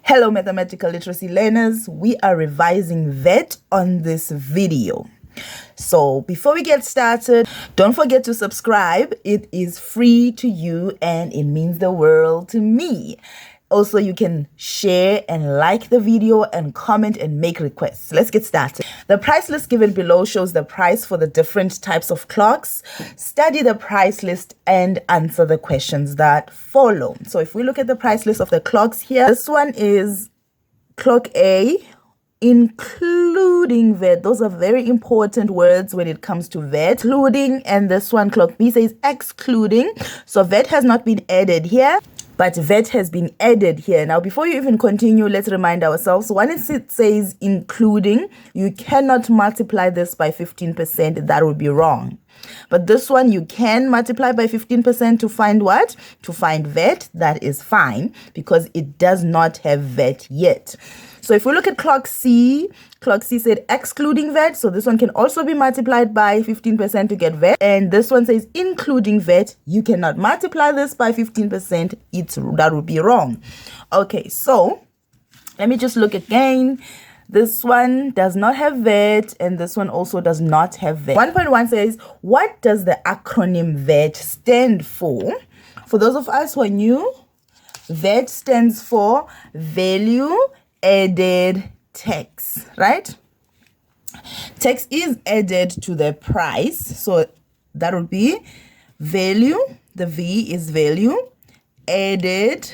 Hello mathematical literacy learners, we are revising VAT on this video. So before we get started, don't forget to subscribe. It is free to you and it means the world to me. Also, you can share and like the video and comment and make requests. Let's get started. The price list given below shows the price for the different types of clocks. Study the price list and answer the questions that follow. So if we look at the price list of the clocks here, this one is clock A, including VAT. Those are very important words when it comes to VAT. Including, and this one, clock B, says excluding. So VAT has not been added here, but VAT has been added here. Now, before you even continue, let's remind ourselves, when it says including, you cannot multiply this by 15%. That would be wrong. But this one, you can multiply by 15% to find what? To find VAT. That is fine because it does not have VAT yet. So if we look at clock C said excluding VAT. So this one can also be multiplied by 15% to get VAT. And this one says including VAT. You cannot multiply this by 15%. That would be wrong. Okay, so let me just look again. This one does not have VAT and this one also does not have VAT. 1.1 says, what does the acronym VAT stand for? For those of us who are new, VAT stands for value added tax, right? Tax is added to the price. So that would be value, the V is value, added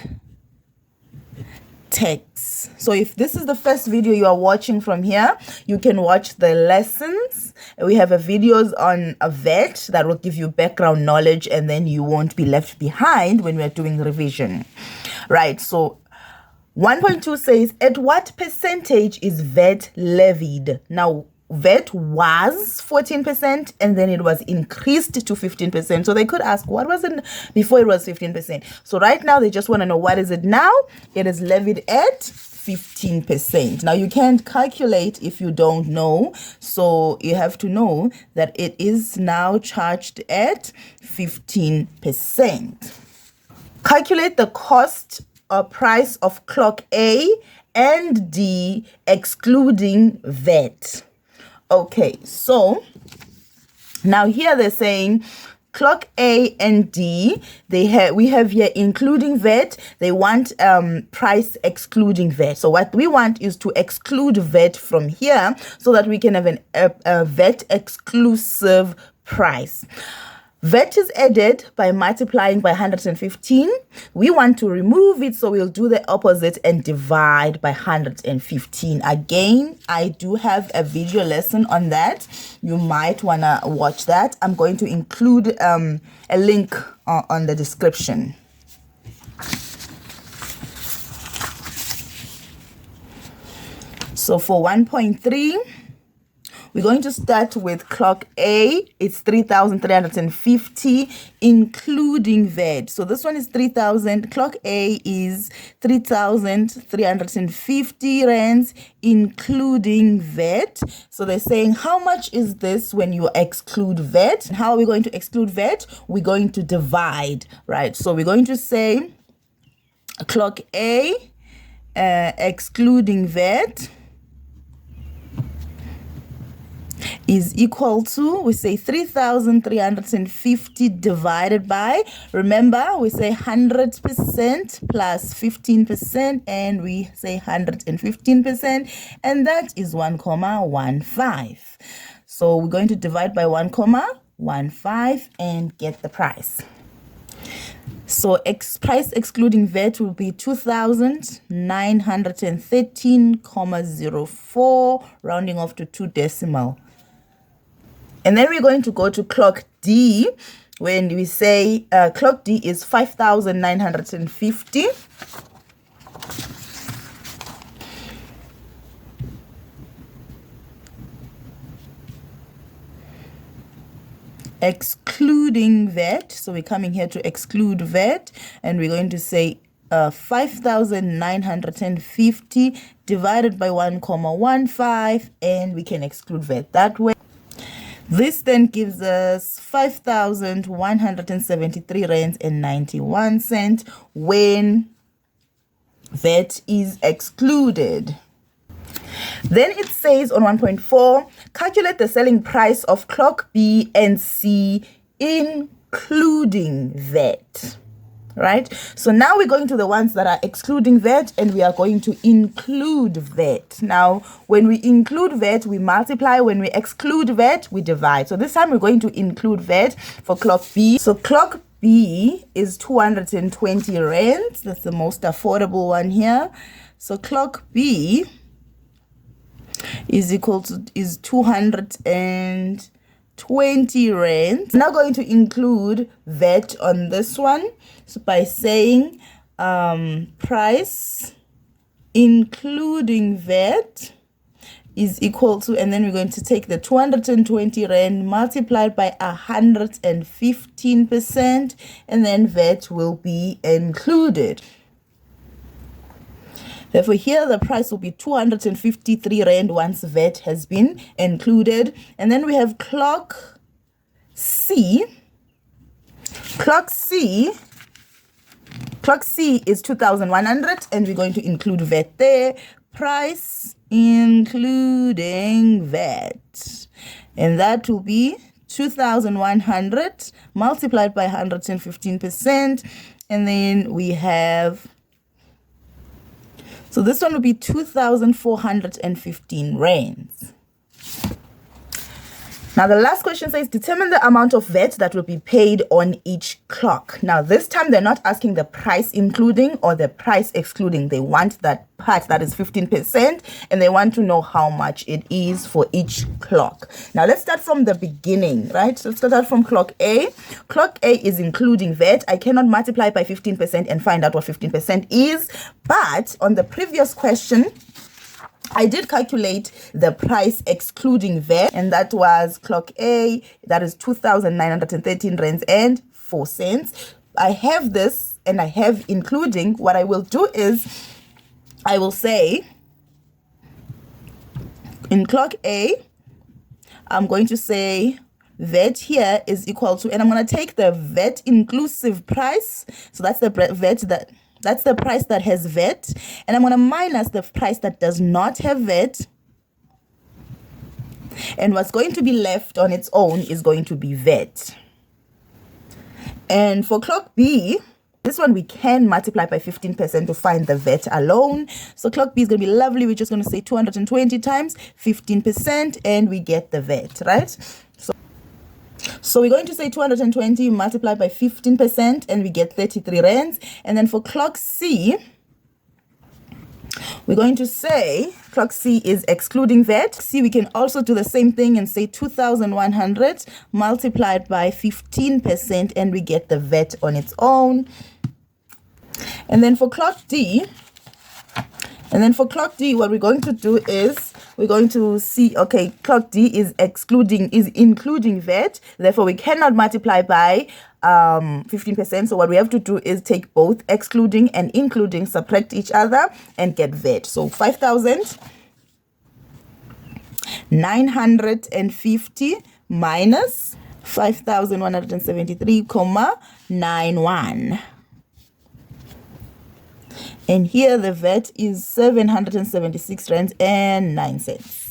tax. So if this is the first video you are watching from here, you can watch the lessons. We have videos on a VAT that will give you background knowledge and then you won't be left behind when we're doing revision. Right, so 1.2 says, at what percentage is VAT levied? Now, VAT was 14% and then it was increased to 15%. So they could ask, what was it before it was 15%? So right now, they just want to know what is it now? It is levied at 15%. Now, you can't calculate if you don't know. So you have to know that it is now charged at 15%. Calculate the cost or price of clock A and D excluding VAT. Okay, so now here they're saying clock A and D, we have here including VAT. They want price excluding VAT. So what we want is to exclude VAT from here so that we can have a VAT exclusive price. VAT is added by multiplying by 115. We want to remove it, so we'll do the opposite and divide by 115. Again, I do have a video lesson on that. You might want to watch that. I'm going to include a link on the description. So for 1.3, we're going to start with clock A. It's 3,350, including VAT. So this one is 3,000. Clock A is 3,350 rands, including VAT. So they're saying, how much is this when you exclude VAT? How are we going to exclude VAT? We're going to divide, right? So we're going to say clock A, excluding VAT, is equal to, we say 3,350 divided by, remember, we say 100% plus 15%, and we say 115%, and that is 1,15. So we're going to divide by 1,15 and get the price. So price excluding VAT will be 2,913,04, rounding off to 2 decimal. And then we're going to go to clock D when we say clock D is 5,950. Excluding VAT. So we're coming here to exclude VAT and we're going to say 5,950 divided by 1,15 and we can exclude VAT that way. This then gives us 5,173 rands and 91 cents when VAT is excluded. Then it says on 1.4, calculate the selling price of clock B and C including VAT. Right? So now we're going to the ones that are excluding VAT, and we are going to include VAT. Now, when we include VAT, we multiply. When we exclude VAT, we divide. So this time we're going to include VAT for clock B. So clock B is 220 rands. That's the most affordable one here. So clock B is 220 rands. Now going to include VAT on this one. So by saying price including VAT is equal to, and then we're going to take the 220 rand multiplied by 115%, and then VAT will be included. Therefore, here the price will be 253 rand once VAT has been included. And then we have clock C. Clock C is 2,100, and we're going to include VAT there. Price including VAT. And that will be 2,100 multiplied by 115%. And then we have, so this one will be 2,415 rands. Now the last question says, determine the amount of VAT that will be paid on each clock. Now this time they're not asking the price including or the price excluding. They want that part that is 15%, and they want to know how much it is for each clock. Now let's start from the beginning, right? So let's start from clock A. Clock A is including VAT. I cannot multiply by 15% and find out what 15% is, but on the previous question, I did calculate the price excluding VAT, and that was clock A, that is 2,913 rands and 4 cents. I have this and I have including. What I will do is I will say in clock A, I'm going to say VAT here is equal to, and I'm going to take the VAT inclusive price. So that's the VAT that's the price that has VAT, and I'm going to minus the price that does not have VAT, and what's going to be left on its own is going to be VAT. And for clock B, this one we can multiply by 15% to find the VAT alone. So clock B is going to be lovely. We're just going to say 220 times 15%, and we get the VAT, right? So we're going to say 220 multiplied by 15%, and we get 33 rands. And then for clock C, we're going to say clock C is excluding VAT. C, we can also do the same thing and say 2,100 multiplied by 15%, and we get the VAT on its own. And then for clock D, what we're going to do is we're going to see, okay, clock D is including VAT. Therefore, we cannot multiply by 15%. So what we have to do is take both excluding and including, subtract each other, and get VAT. So 5,950 minus 5,173,91. And here the VAT is 776 rands and 9 cents.